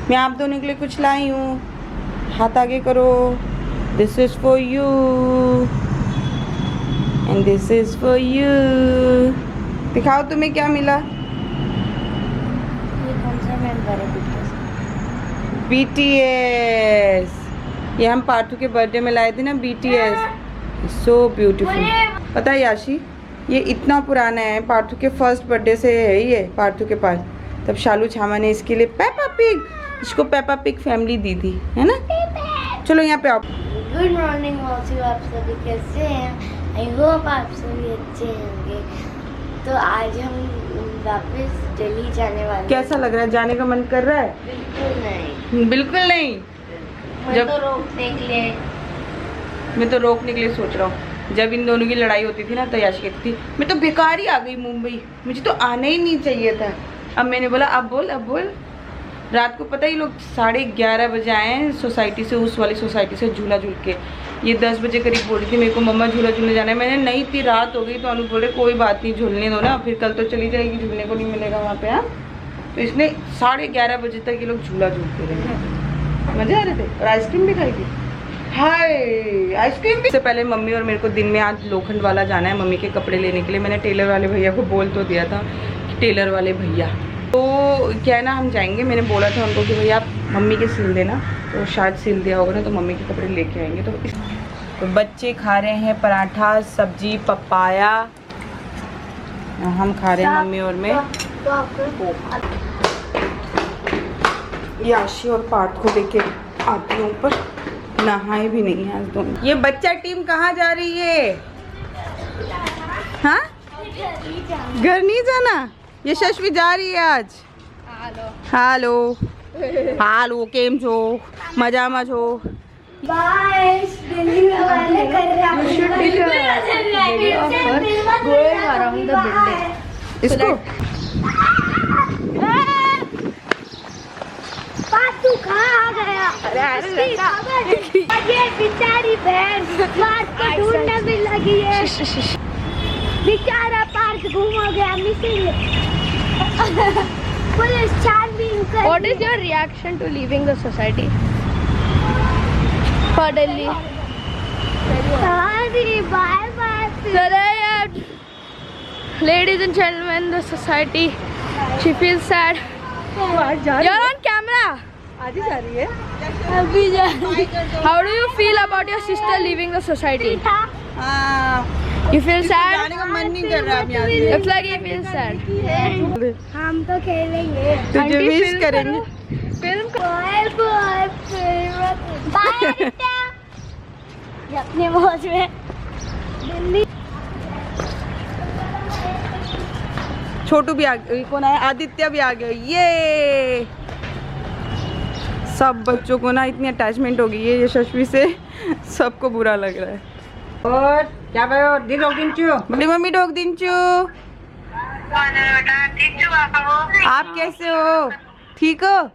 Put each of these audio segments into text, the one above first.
मैं आप दोनों के लिए कुछ लाई हूँ, हाथ आगे करो। This is for you and this is for you. दिखाओ तुम्हें क्या मिला। ये कौन सा मेंबर है BTS। ये हम पार्थू के बर्थडे में लाए थे ना BTS। So beautiful. पता है याशी, ये इतना पुराना है, पार्थू के फर्स्ट बर्थडे से है ये पार्थू के पास। तब शालू छामा ने इसके लिए पेपा पिग, इसको पेपा पिग फैमिली दी थी, है ना। चलो यहाँ पे आओ। गुड मॉर्निंग मौसी, आप सभी कैसे हैं? आई होप आप सभी अच्छे होंगे। तो आज हम वापस दिल्ली जाने वाले हैं। कैसा लग रहा है? जाने का मन कर रहा है? बिल्कुल नहीं, बिल्कुल नहीं। मैं तो रोकने के लिए सोच रहा हूँ। जब इन दोनों की लड़ाई होती थी ना तो याशी कहती थी मैं तो बेकार ही आ गई मुंबई, मुझे तो आना ही नहीं चाहिए था। अब मैंने बोला अब बोल। रात को पता ही लोग 11:30 बजे आए हैं सोसाइटी से, उस वाली सोसाइटी से झूला झूल के। ये 10 बजे करीब बोल रही थी मेरे को मम्मा झूला झूलने जाना है। मैंने नहीं थी, रात हो गई। तो अनु बोले कोई बात नहीं, झूलने दो ना, फिर कल तो चली जाएगी, झूलने को नहीं मिलेगा वहाँ पे। हाँ, तो इसने 11:30 बजे तक ये लोग झूला झूलते रहे, मजे आ रहे थे। और आइसक्रीम भी खाई थी। हाय आइसक्रीम भी। इससे पहले मम्मी और मेरे को दिन में आज लोखंड वाला जाना है मम्मी के कपड़े लेने के लिए। मैंने टेलर वाले भैया को बोल तो दिया था कि टेलर वाले भैया तो क्या है ना, हम जाएंगे। मैंने बोला था उनको कि भैया आप मम्मी के सिल देना, तो शायद सिल दिया होगा ना, तो मम्मी के कपड़े लेके आएंगे। तो बच्चे खा रहे हैं पराठा, सब्जी, पपाया। हम खा रहे हैं मम्मी और मैं। याशी और पार्थ को लेके आती हूँ ऊपर। नहाए भी नहीं है आज दोनों। ये बच्चा टीम कहाँ जा रही है? हाँ, घर नहीं जाना। यशस्वी जा रही है आज। हालो केम छो? मजा छो? इसको पार्थू कहाँ गया? ये बेचारी बहन पार्थ को ढूंढने में लगी है। बेचारा पार्थ घूम गया मिसिंग। पुलिस छानबीन कर। What is your reaction to leaving the society for Delhi? Sorry, bye bye. Ladies and gentlemen, the society, she feels sad. You're on camera. आज ही जा रही है। अभी जा रही है। How do you feel about your sister leaving the society? You feel sad? जाने का मन नहीं कर रहा अब यहाँ से। Looks like you feel sad. हम तो खेलेंगे। तुझे मिस करेंगे। Film bye bye bye Aditya. अपने मौज में दिल्ली। छोटू भी आ गया। कौन आया? आदित्य भी आ गया। ये सब बच्चों को ना इतनी अटैचमेंट हो गई है यशस्वी से, सबको बुरा लग रहा है। और क्या भाई? और बड़ी मम्मी डोक दिंचू। आप कैसे हो? ठीक हो?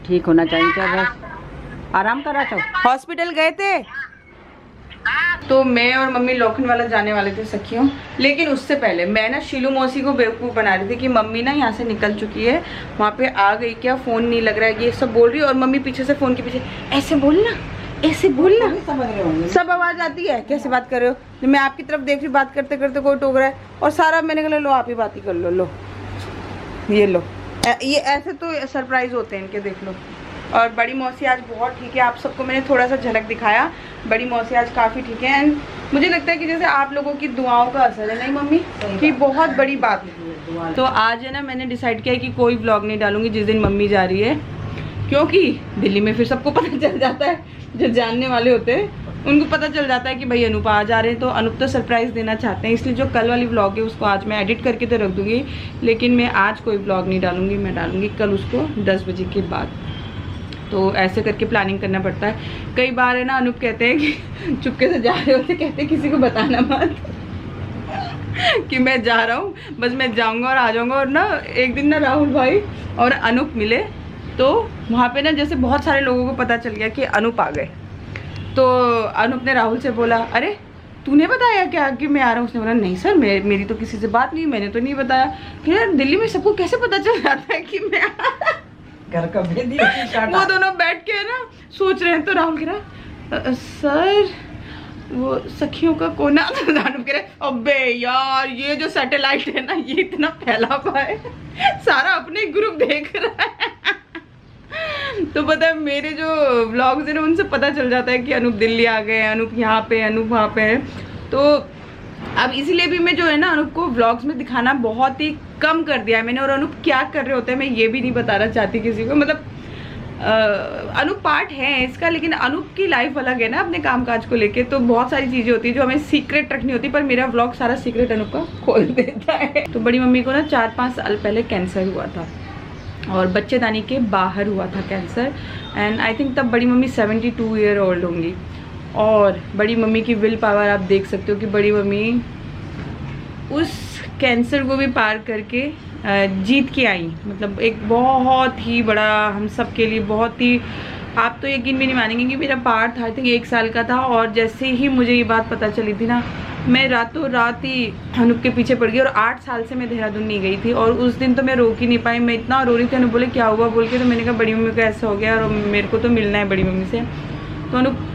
ठीक होना चाहिए। क्या बस आराम करा था? हॉस्पिटल गए थे? तो मैं और मम्मी लोखंड वाला जाने वाले थे सखियों, लेकिन उससे पहले मैं ना शीलू मौसी को बेवकूफ़ बना रही थी कि मम्मी ना यहाँ से निकल चुकी है, वहाँ पे आ गई क्या, फ़ोन नहीं लग रहा है, ये सब बोल रही है। और मम्मी पीछे से फ़ोन के पीछे ऐसे बोलना सब आवाज़ आती है। कैसे बात कर रहे हो? मैं आपकी तरफ देख रही, बात करते करते कोई टोक रहा है और सारा मैंने कहा लो आप ही बात ही कर लो। ये लो, ये ऐसे तो सरप्राइज होते हैं इनके, देख लो। और बड़ी मौसी आज बहुत ठीक है। आप सबको मैंने थोड़ा सा झलक दिखाया, बड़ी मौसी आज काफ़ी ठीक है। एंड मुझे लगता है कि जैसे आप लोगों की दुआओं का असर है, नहीं मम्मी, कि बहुत बड़ी बात है। तो आज है ना, मैंने डिसाइड किया कि कोई व्लॉग नहीं डालूंगी जिस दिन मम्मी जा रही है, क्योंकि दिल्ली में फिर सबको पता चल जाता है, जो जानने वाले होते हैं उनको पता चल जाता है कि भाई अनूप आ जा रहे हैं। तो अनूप तो सरप्राइज़ देना चाहते हैं, इसलिए जो कल वाली व्लॉग है उसको आज मैं एडिट करके तो रख दूँगी, लेकिन मैं आज कोई व्लॉग नहीं डालूँगी। मैं डालूँगी कल उसको 10 बजे के बाद। तो ऐसे करके प्लानिंग करना पड़ता है। कई बार है ना, अनूप कहते हैं कि चुपके से जा रहे होते, कहते हैं किसी को बताना मत कि मैं जा रहा हूँ, बस मैं जाऊँगा और आ जाऊँगा। और ना एक दिन ना राहुल भाई और अनूप मिले, तो वहाँ पे ना जैसे बहुत सारे लोगों को पता चल गया कि अनूप आ गए। तो अनूप ने राहुल से बोला, अरे तूने बताया क्या कि मैं आ रहा हूँ? उसने बोला नहीं सर, मेरी तो किसी से बात नहीं, मैंने तो नहीं बताया। फिर दिल्ली में सबको कैसे पता चल जाता है कि मैं घर का भेदी वो दोनों बैठ के ना सोच रहे हैं, तो राहुल कह रहा सर वो सखियों का कोना, तो दानव कह रहे अबे यार ये जो सैटेलाइट है ना ये इतना फैला हुआ है, सारा अपने ग्रुप देख रहा है। तो पता है मेरे जो व्लॉग्स हैं ना उनसे पता चल जाता है कि अनूप दिल्ली आ गए, अनूप यहाँ पे, अनूप वहाँ पे है। तो अब इसीलिए भी मैं जो है ना अनूप को व्लॉग्स में दिखाना बहुत ही कम कर दिया है मैंने। और अनूप क्या कर रहे होते हैं मैं ये भी नहीं बताना चाहती किसी को, मतलब अनूप पार्ट है इसका, लेकिन अनूप की लाइफ अलग है ना अपने कामकाज को लेके, तो बहुत सारी चीज़ें होती है जो हमें सीक्रेट रखनी होती है, पर मेरा व्लॉग सारा सीक्रेट अनूप का खोल देता है। तो बड़ी मम्मी को ना 4-5 साल पहले कैंसर हुआ था और बच्चेदानी के बाहर हुआ था कैंसर, एंड आई थिंक तब बड़ी मम्मी 72 ईयर ओल्ड होंगी। और बड़ी मम्मी की विल पावर आप देख सकते हो कि बड़ी मम्मी उस कैंसर को भी पार करके जीत के आई, मतलब एक बहुत ही बड़ा हम सब के लिए बहुत ही, आप तो यकीन भी नहीं मानेंगे कि मेरा पार्ट था आई थिंक 1 साल का था, और जैसे ही मुझे ये बात पता चली थी ना मैं रातों रात ही अनूप के पीछे पड़ गई। और 8 साल से मैं देहरादून नहीं गई थी, और उस दिन तो मैं रोक ही नहीं पाई, मैं इतना रो रही थी। अनूप बोले क्या हुआ बोल के, तो मैंने कहा बड़ी मम्मी को ऐसा हो गया और मेरे को तो मिलना है बड़ी मम्मी से। तो अनूप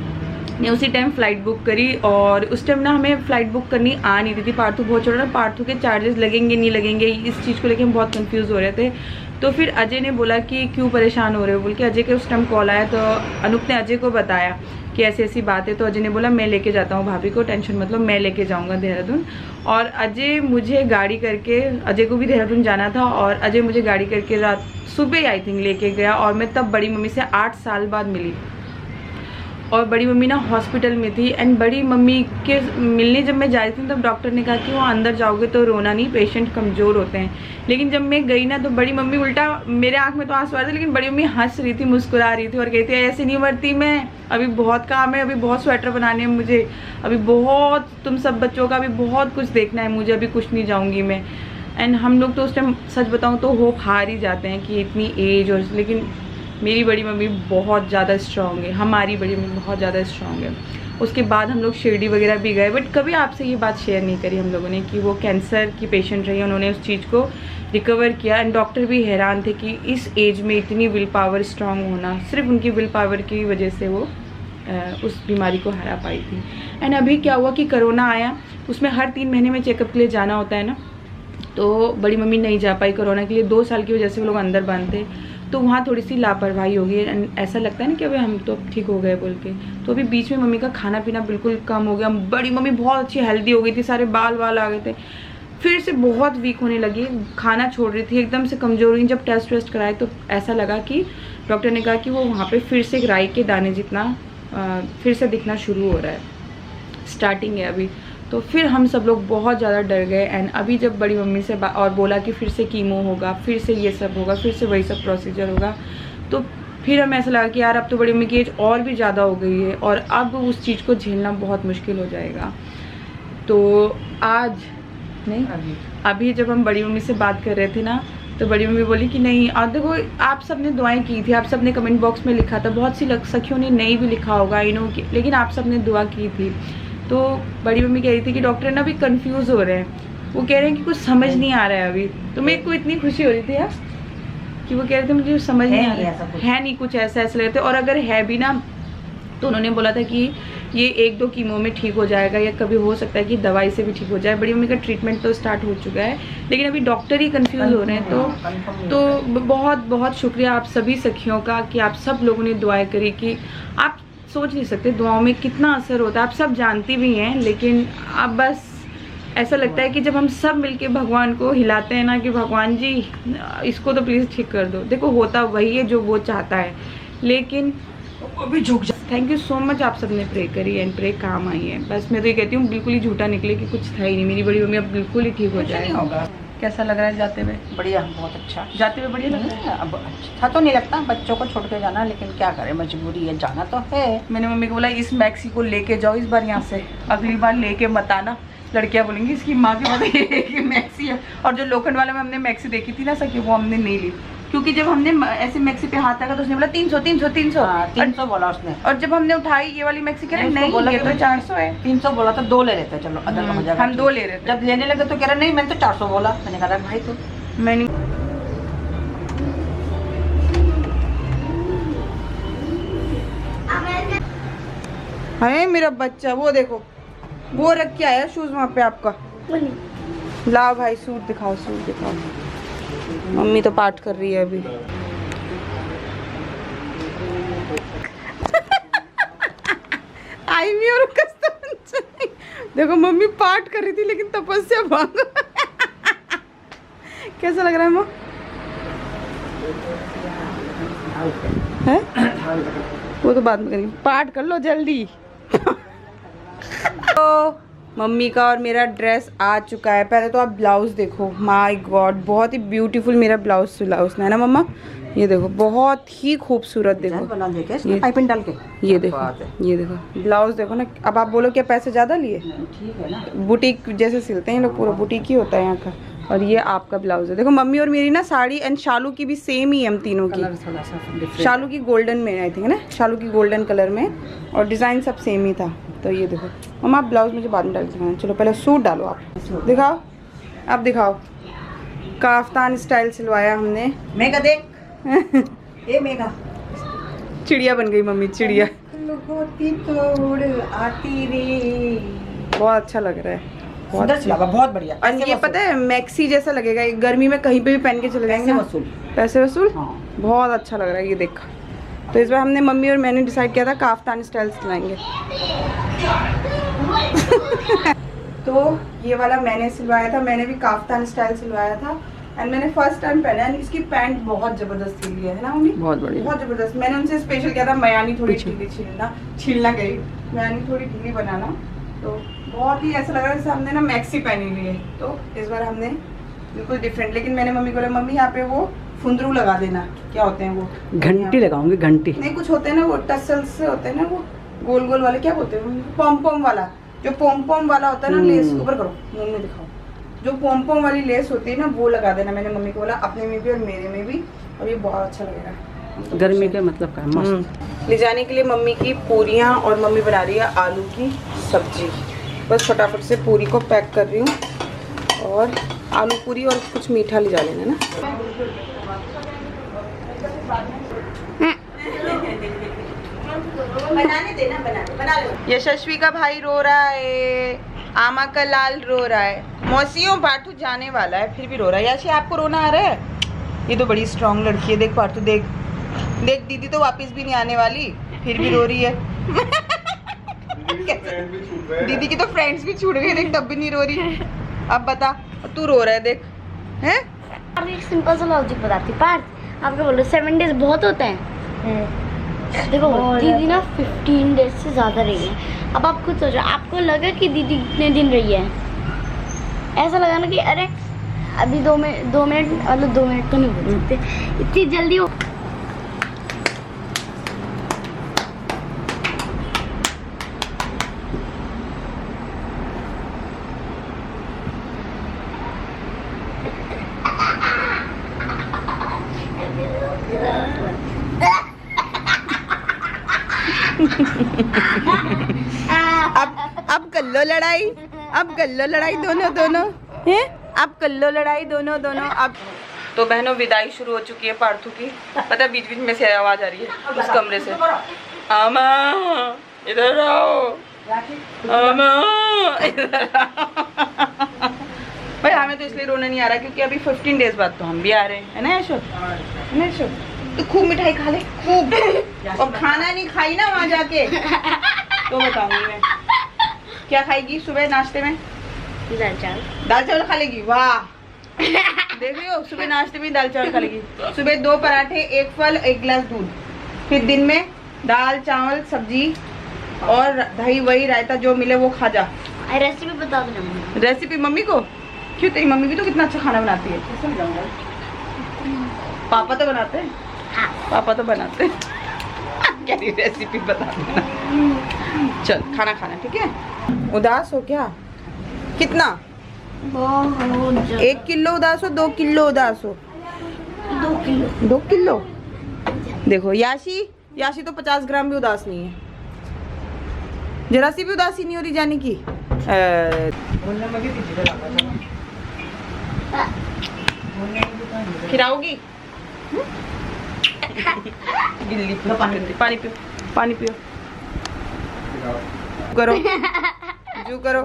ने उसी टाइम फ़्लाइट बुक करी, और उस टाइम ना हमें फ़्लाइट बुक करनी आ नहीं रही थी, पार्थू बहुत छोटा, पार्थू के चार्जेस लगेंगे नहीं लगेंगे इस चीज़ को लेके हम बहुत कंफ्यूज हो रहे थे। तो फिर अजय ने बोला कि क्यों परेशान हो रहे हो बोल के, अजय के उस टाइम कॉल आया, तो अनूप ने अजय को बताया कि ऐसी ऐसी बात है। तो अजय ने बोला मैं लेके जाता हूँ भाभी को, टेंशन मतलब मैं लेके जाऊँगा देहरादून। और अजय मुझे गाड़ी करके, अजय को भी देहरादून जाना था, और अजय मुझे गाड़ी करके रात सुबह आई थिंक लेके गया, और मैं तब बड़ी मम्मी से 8 साल बाद मिली। और बड़ी मम्मी ना हॉस्पिटल में थी, एंड बड़ी मम्मी के मिलने जब मैं जा रही थी तब डॉक्टर ने कहा कि वो अंदर जाओगे तो रोना नहीं, पेशेंट कमज़ोर होते हैं। लेकिन जब मैं गई ना तो बड़ी मम्मी उल्टा, मेरे आंख में तो आंसू आ रहे थे, लेकिन बड़ी मम्मी हंस रही थी, मुस्कुरा रही थी और कहती है ऐसे नहीं मरती मैं, अभी बहुत काम है, अभी बहुत स्वेटर बनाने हैं मुझे, अभी बहुत तुम सब बच्चों का अभी बहुत कुछ देखना है मुझे, अभी कुछ नहीं जाऊँगी मैं। एंड हम लोग तो उस टाइम सच बताऊँ तो होप हार ही जाते हैं कि इतनी एज, और लेकिन मेरी बड़ी मम्मी बहुत ज़्यादा स्ट्रॉन्ग है, हमारी बड़ी मम्मी बहुत ज़्यादा स्ट्रॉन्ग है। उसके बाद हम लोग शिरडी वगैरह भी गए, बट कभी आपसे ये बात शेयर नहीं करी हम लोगों ने कि वो कैंसर की पेशेंट रही, उन्होंने उस चीज़ को रिकवर किया। एंड डॉक्टर भी हैरान थे कि इस एज में इतनी विल पावर स्ट्रॉन्ग होना, सिर्फ उनकी विल पावर की वजह से वो उस बीमारी को हरा पाई थी। एंड अभी क्या हुआ कि कोरोना आया, उसमें हर 3 महीने में चेकअप के लिए जाना होता है ना, तो बड़ी मम्मी नहीं जा पाई कोरोना के लिए। 2 साल की वजह से वो लोग अंदर बंद थे, तो वहाँ थोड़ी सी लापरवाही हो गई, एंड ऐसा लगता है ना कि अभी हम तो ठीक हो गए बोल के। तो अभी बीच में मम्मी का खाना पीना बिल्कुल कम हो गया, बड़ी मम्मी बहुत अच्छी हेल्दी हो गई थी, सारे बाल आ गए थे, फिर से बहुत वीक होने लगी, खाना छोड़ रही थी, एकदम से कमज़ोर हुई। जब टेस्ट वेस्ट कराए तो ऐसा लगा कि डॉक्टर ने कहा कि वो वहाँ पर फिर से राई के दाने जितना फिर से दिखना शुरू हो रहा है, स्टार्टिंग है अभी। तो फिर हम सब लोग बहुत ज़्यादा डर गए। एंड अभी जब बड़ी मम्मी से और बोला कि फिर से कीमो होगा, फिर से ये सब होगा, फिर से वही सब प्रोसीजर होगा, तो फिर हमें ऐसा लगा कि यार अब तो बड़ी मम्मी की एज और भी ज़्यादा हो गई है, और अब उस चीज़ को झेलना बहुत मुश्किल हो जाएगा। तो आज नहीं, अभी जब हम बड़ी मम्मी से बात कर रहे थे ना, तो बड़ी मम्मी बोली कि नहीं, और देखो आप सब ने दुआएं की थी, आप सब ने कमेंट बॉक्स में लिखा था, बहुत सी सखियों ने नहीं भी लिखा होगा इन्हों की, लेकिन आप सब ने दुआ की थी। तो बड़ी मम्मी कह रही थी कि डॉक्टर ना अभी कंफ्यूज हो रहे हैं, वो कह रहे हैं कि कुछ समझ नहीं आ रहा है अभी। तो मेरे को इतनी खुशी हो रही थी यार कि वो कह रहे थे मुझे समझ नहीं आ रहा है नहीं कुछ ऐसा लग रहा था। और अगर है भी ना तो उन्होंने बोला था कि ये 1-2 कीमो में ठीक हो जाएगा, या कभी हो सकता है कि दवाई से भी ठीक हो जाए। बड़ी मम्मी का ट्रीटमेंट तो स्टार्ट हो चुका है, लेकिन अभी डॉक्टर ही कंफ्यूज हो रहे हैं। तो बहुत बहुत शुक्रिया आप सभी सखियों का कि आप सब लोगों ने दुआएं करी, कि आप सोच नहीं सकते दुआओं में कितना असर होता है, आप सब जानती भी हैं। लेकिन अब बस ऐसा लगता है कि जब हम सब मिलके भगवान को हिलाते हैं ना कि भगवान जी इसको तो प्लीज़ ठीक कर दो, देखो होता वही है जो वो चाहता है, लेकिन वो भी झुक जा। थैंक यू सो मच, आप सबने प्रे करी एंड प्रे काम आई है। बस मैं तो ये कहती हूँ बिल्कुल ही झूठा निकले कि कुछ था ही नहीं, मेरी बड़ी मम्मी अब बिल्कुल ही ठीक हो जाए। कैसा लग रहा है जाते हुए? बढ़िया, बहुत अच्छा। जाते हुए बढ़िया लग रहा है। अब अच्छा तो नहीं लगता बच्चों को छोड़ के जाना, लेकिन क्या करें, मजबूरी है, जाना तो है। मैंने मम्मी को बोला इस मैक्सी को लेके जाओ इस बार यहाँ से, अगली बार लेके मत आना, लड़कियाँ बोलेंगी इसकी माँ की बताइए कि मैक्सी है। और जो लोखंड वाले में हमने मैक्सी देखी थी ना सखी, वो हमने नहीं ली, क्योंकि जब हमने ऐसे मैक्सी पे हाथ रखा तो उसने बोला 300 300 300 300 बोला उसने। और जब हमने उठाई ये वाली मैक्सी कह रहे नहीं ये तो 400 है। 300 बोला तो 2 ले लेते, चलो अदर का हो जाएगा। हम 2 ले रहे थे, जब लेने लगे तो कह रहे नहीं मैंने तो 400 बोला। मैंने कहा भाई तो मैंने है मेरा बच्चा, वो देखो वो रख के आया शूज वहाँ पे आपका। लाओ भाई सूट दिखाओ, सूट दिखाओ। मम्मी तो पाठ कर रही है अभी। आई मी और देखो मम्मी पाठ कर रही थी लेकिन तपस्या भाग। कैसा लग रहा है माँ? है? वो तो बाद में करेंगे, पाठ कर लो जल्दी। तो मम्मी का और मेरा ड्रेस आ चुका है। पहले तो आप ब्लाउज देखो, माय गॉड बहुत ही ब्यूटीफुल मेरा ब्लाउज सिला उसने, है ना मम्मा? ये देखो बहुत ही खूबसूरत, देखो ये पाइपिंग डाल के, ये देखो, ये देखो ब्लाउज देखो ना। अब आप बोलो क्या पैसे ज़्यादा लिए? ठीक है ना, बुटीक जैसे सिलते हैं लोग, पूरा बुटीक ही होता है यहाँ का। और ये आपका ब्लाउज है। देखो मम्मी और मेरी ना साड़ी एंड शालू की भी सेम ही है, हम तीनों की। थोड़ा सा different। शालू की गोल्डन में आई थिंक ना, शालू की गोल्डन कलर में, और डिज़ाइन सब सेम ही था। तो ये देखो मम्मा, आप ब्लाउज मुझे बाद में डाल के दिखाना। चलो पहले सूट डालो, आप दिखाओ, आप दिखाओ। काफ्तान स्टाइल सिलवाया हमने। मेघा देख, ये मेघा चिड़िया बन गई मम्मी, चिड़िया। होती तोड़ आती रे। बहुत अच्छा लग रहा है, बहुत सुंदर सिला हुआ, बहुत बढ़िया। और ये पता है मैक्सी जैसा लगेगा, ये गर्मी में कहीं पे भी पहन के चले जाएंगे। पैसे वसूल। पैसे वसूल। हाँ। बहुत अच्छा लग रहा है ये देखा। तो इस बार हमने मम्मी और मैंने डिसाइड किया था काफ्तान स्टाइल सिलाएंगे। तो ये वाला मैंने सिलवाया था, मैंने भी काफ्तान स्टाइल सिलवाया था एंड मैंने फर्स्ट टाइम पहना है। इसकी पैंट बहुत जबरदस्त सिली है ना मम्मी? बहुत बढ़िया, बहुत जबरदस्त। मैंने उनसे स्पेशल किया था मयानी थोड़ी ढीली छीलना गई, मयानी थोड़ी ढीली बनाना। तो बहुत ही ऐसा लग रहा है जैसे हमने ना मैक्सी पहनी हुई है। तो इस बार हमने बिल्कुल डिफरेंट, लेकिन मैंने मम्मी को बोला मम्मी यहाँ पे वो फुंदरू लगा देना, क्या होते हैं वो? घंटी लगाऊंगी, घंटी नहीं, कुछ होते हैं ना वो टसल्स से होते हैं ना, वो गोल गोल वाले, क्या बोलते हैं? पॉम पॉम वाला, जो पॉम पॉम वाला होता है ना, लेस ऊपर करो, मुंह में दिखाओ, जो पॉम पॉम वाली लेस होती है ना, वो लगा देना। मैंने मम्मी को बोला अपने में भी और मेरे में भी, और ये बहुत अच्छा लगेगा गर्मी के मतलब का मस्त। ले जाने के लिए मम्मी की पूरियाँ, और मम्मी बना रही है आलू की सब्जी। बस फटाफट से पूरी को पैक कर रही हूँ, और आलू पूरी और कुछ मीठा ले जा लेना ना। बनाने देना, बना लो। यशस्वी का भाई रो रहा है, आमा का लाल रो रहा है, मौसियों पार्थू जाने वाला है फिर भी रो रहा है। याशी आपको रोना आ रहा है? ये तो बड़ी स्ट्रांग लड़की है। देख पार्थू, देख देख, दीदी तो वापस भी नहीं आने वाली फिर भी रो रही है। दीदी की तो फ्रेंड्स भी छूट गई, देख तब भी नहीं रो रही। अब बता, तू रो रहा है देख, हैं? अब एक सिंपल सा लॉजिक बताती हूँ। पार्थ आपको बोलो 7 डेज बहुत होते हैं। देखो दीदी ना 15 डेज से ज़्यादा रही है। अब आप खुद सोचो, आपको लगा कि दीदी कितने दिन रही है? ऐसा लगा ना कि अरे अभी 2 मिनट, मतलब 2 मिनट तो नहीं बोल सकते, इतनी जल्दी हो। अब कर लो लड़ाई, अब कर लो लड़ाई दोनों हैं, अब कर लो लड़ाई दोनों। अब तो बहनों विदाई शुरू हो चुकी है पार्थू की। पता है बीच बीच में से आवाज आ रही है उस कमरे से, आमा इधर आओ, आमा इधर आओ। भाई हमें तो इसलिए रोना नहीं आ रहा क्योंकि अभी 15 डेज बाद तो हम भी आ रहे हैं, है ना यशो? है ना यशो? तो खूब मिठाई खा ले, खूब। और खाना नहीं खाई ना वहाँ जाके तो बताऊंगी मैं क्या खाएगी सुबह नाश्ते में। दाल चावल खा लेगी, वाह। देख रही हो, सुबह नाश्ते में दाल चावल खा लेगी। सुबह 2 पराठे, 1 फल, 1 गिलास दूध, फिर दिन में दाल चावल सब्जी और दही वही रायता जो मिले वो खा जा। रेसिपी बता दो। रेसिपी मम्मी को? क्यों, तेरी मम्मी भी तो कितना अच्छा खाना बनाती है। पापा तो बनाते हैं, पापा तो बनाते हैं। क्या रेसिपी बता देना। चल खाना खाना, ठीक है? उदास हो क्या? कितना? 1 किलो उदास हो, 2 किलो उदास हो? 2 किलो। देखो याशी तो 50 ग्राम भी उदास नहीं है, जरा सी भी उदासी नहीं हो रही जाने की। खिलाओगी? गिल्ली पानी पियो, पानी पियो। करो जो करो।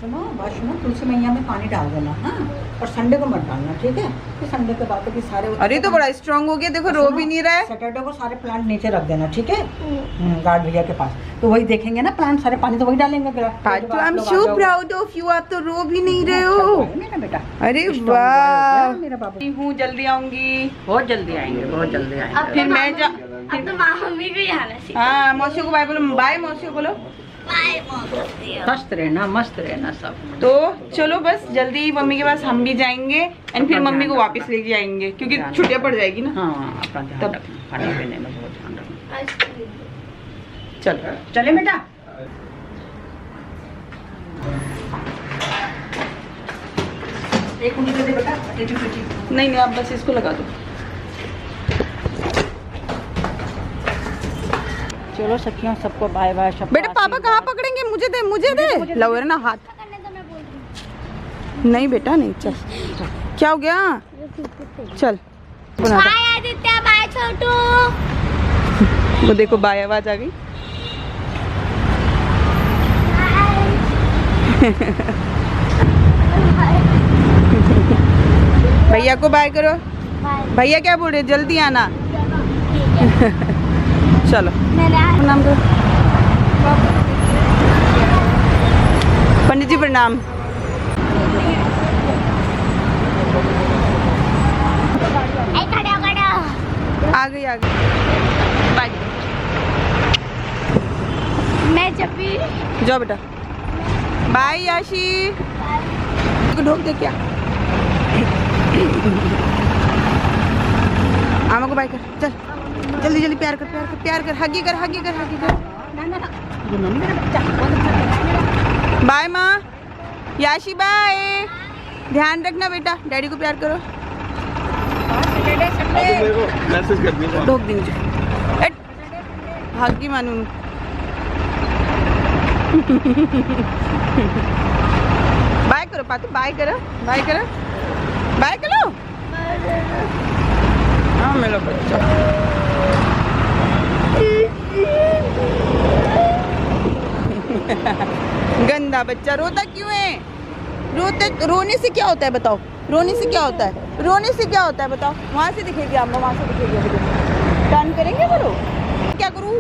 सुनो बात सुनो, तुलसी मैया में पानी डाल देना, हाँ, और संडे को मत डालना, ठीक है? फिर संडे के बाद कि सारे अरे तो बड़ा स्ट्रांग हो गया, देखो रो भी नहीं रहा है। सैटरडे को सारे प्लांट नीचे रख देना, ठीक है? गार्ड भैया के पास, तो वही देखेंगे ना प्लांट, सारे पानी तो वही डालेंगे। Parth, I am so proud of you, आप तो रो भी नहीं रहे हो। मेरा बेटा, अरे वाह, मेरा बाबू, हूँ जल्दी आऊंगी, बहुत जल्दी आएंगे, बहुत जल्दी आएंगे। फिर मैं जा। अब तो मम्मी को ही आना चाहिए। हाँ मौसी को बाय बोलो, बाय मौसी को बोलो। मस्त रहना सब। तो चलो बस जल्दी ही मम्मी के पास हम भी जाएंगे एंड फिर मम्मी को वापस लेके आएंगे क्योंकि छुट्टियां पड़ जाएगी ना। हाँ, अपना ध्यान तब रखना, खाने पीने में बहुत ध्यान रखना। चलो चले बेटा, एक उंगली दे दे बेटा, नहीं नहीं आप बस इसको लगा दो। चलो सखियों, सबको बाय बाय। बेटा पापा कहाँ पकड़ेंगे, मुझे दे लवर ना हाथ। नहीं बेटा नहीं, चल क्या हो गया, चल बना दो। बाय आदित्य, बाय छोटू। वो देखो बाय आवाज आ गई। भैया को बाय करो। भैया क्या बोल रहे, जल्दी आना। चलो प्रणाम करो। पंडित जी प्रणाम। आ गई बाय। मैं जब भी जाओ बेटा, बाय याशी। ढोक दे क्या, आमा को बाय कर, चल जल्दी जल्दी, प्यार कर, हगी कर। बाय माँ, याशी बाय, ध्यान रखना बेटा, डैडी को प्यार करो। मैसेज कर दिया। ढोक दी मुझे, हगी मानू। बाय करो पातू, बाय करो। हाँ मेरा बच्चा। गंदा बच्चा, रोता क्यों है? रोने से क्या होता है बताओ, रोने से क्या होता है बताओ। वहाँ से दिखेगी आपको, वहाँ से दिखेगी। टर्न करेंगे बोलो, क्या करूँ?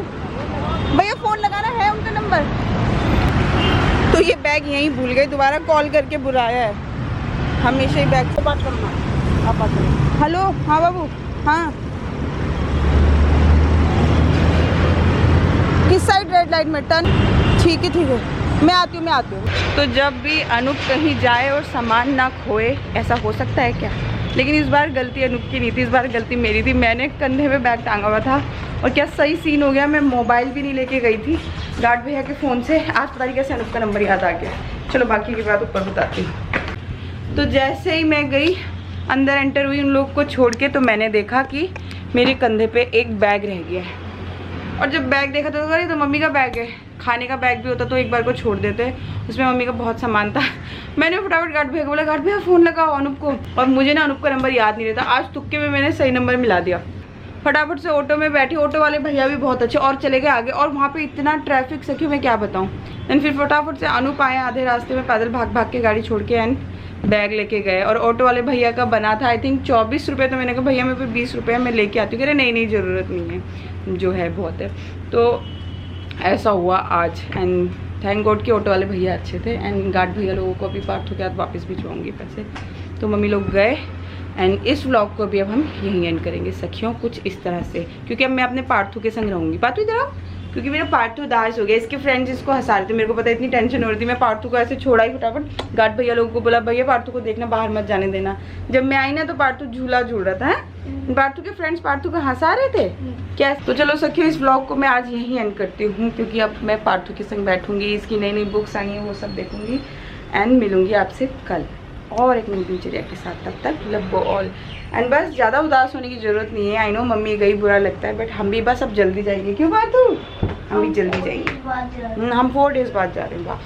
भैया फोन लगाना है उनका नंबर। तो ये बैग यहीं भूल गए, दोबारा कॉल करके बुलाया है। हमेशा ही बैग से बात करना। आप बात करो। हेलो, हाँ बाबू, हाँ किस साइड रेड लाइट में टर्न? ठीक है, मैं आती हूँ। तो जब भी अनूप कहीं जाए और सामान ना खोए, ऐसा हो सकता है क्या? लेकिन इस बार गलती अनूप की नहीं थी, इस बार गलती मेरी थी। मैंने कंधे पे बैग टांगा हुआ था और क्या सही सीन हो गया, मैं मोबाइल भी नहीं लेके गई थी। गार्ड भैया के फ़ोन से आज पता नहीं कैसे अनूप का नंबर याद आ गया। चलो बाकी की बात ऊपर बताती हूँ। तो जैसे ही मैं गई अंदर एंटर हुई उन लोग को छोड़ के, तो मैंने देखा कि मेरे कंधे पे एक बैग रह गया है। और जब बैग देखा तो अरे तो मम्मी का बैग है, खाने का बैग भी होता तो एक बार को छोड़ देते, उसमें मम्मी का बहुत सामान था। मैंने फटाफट गार्ड भैया को बोला, गार्ड भैया फ़ोन लगाओ अनूप को। और मुझे ना अनूप का नंबर याद नहीं रहता, आज तुक्के में मैंने सही नंबर मिला दिया। फटाफट से ऑटो में बैठी, ऑटो वाले भैया भी बहुत अच्छे, और चले गए आगे। और वहाँ पे इतना ट्रैफिक सखी मैं क्या बताऊँ। एंड फिर फटाफट से अनूप आए, आधे रास्ते में पैदल भाग के गाड़ी छोड़ के एंड बैग लेके गए। और ऑटो वाले भैया का बना था आई थिंक 24 रुपये। तो मैंने कहा भैया मेरे पे 20 रुपये मैं लेके आती हूँ। कह रहे नहीं ज़रूरत नहीं है, जो है बहुत है। तो ऐसा हुआ आज एंड थैंक गॉड कि ऑटो वाले भैया अच्छे थे। एंड गार्ड भैया लोगों को अभी पार्ट के बाद वापस भिजवाऊँगी पैसे। तो मम्मी लोग गए एंड इस व्लॉग को भी अब हम यहीं एंड करेंगे सखियों, कुछ इस तरह से, क्योंकि अब मैं अपने पार्थू के संग रहूँगी। पार्थू इधर आओ, क्योंकि मेरा पार्थू दास हो गया। इसके फ्रेंड्स इसको हंसा रहे थे, मेरे को पता इतनी टेंशन हो रही थी। मैं पार्थू को ऐसे छोड़ा ही फटाफट। गार्ड भैया लोगों को बोला भैया पार्थू को देखना, बाहर मत जाने देना। जब मैं आई ना तो पार्थू झूला झूल रहा था। पार्थू के फ्रेंड्स पार्थू को हंसा रहे थे क्या। तो चलो सखियों, इस व्लॉग को मैं आज यहीं एंड करती हूँ, क्योंकि अब मैं पार्थू के संग बैठूंगी, इसकी नई नई बुक्स आई हैं वो सब देखूंगी एंड मिलूंगी आपसे कल और एक नई दिनचर्या के साथ। तब तक लव यू ऑल। एंड बस ज़्यादा उदास होने की ज़रूरत नहीं है। आई नो मम्मी गई, बुरा लगता है, बट हम भी बस अब जल्दी जाएंगे। क्यों पार्थू? हम भी जल्दी जाएंगे। हम 4 डेज बाद जा रहे हैं वाह।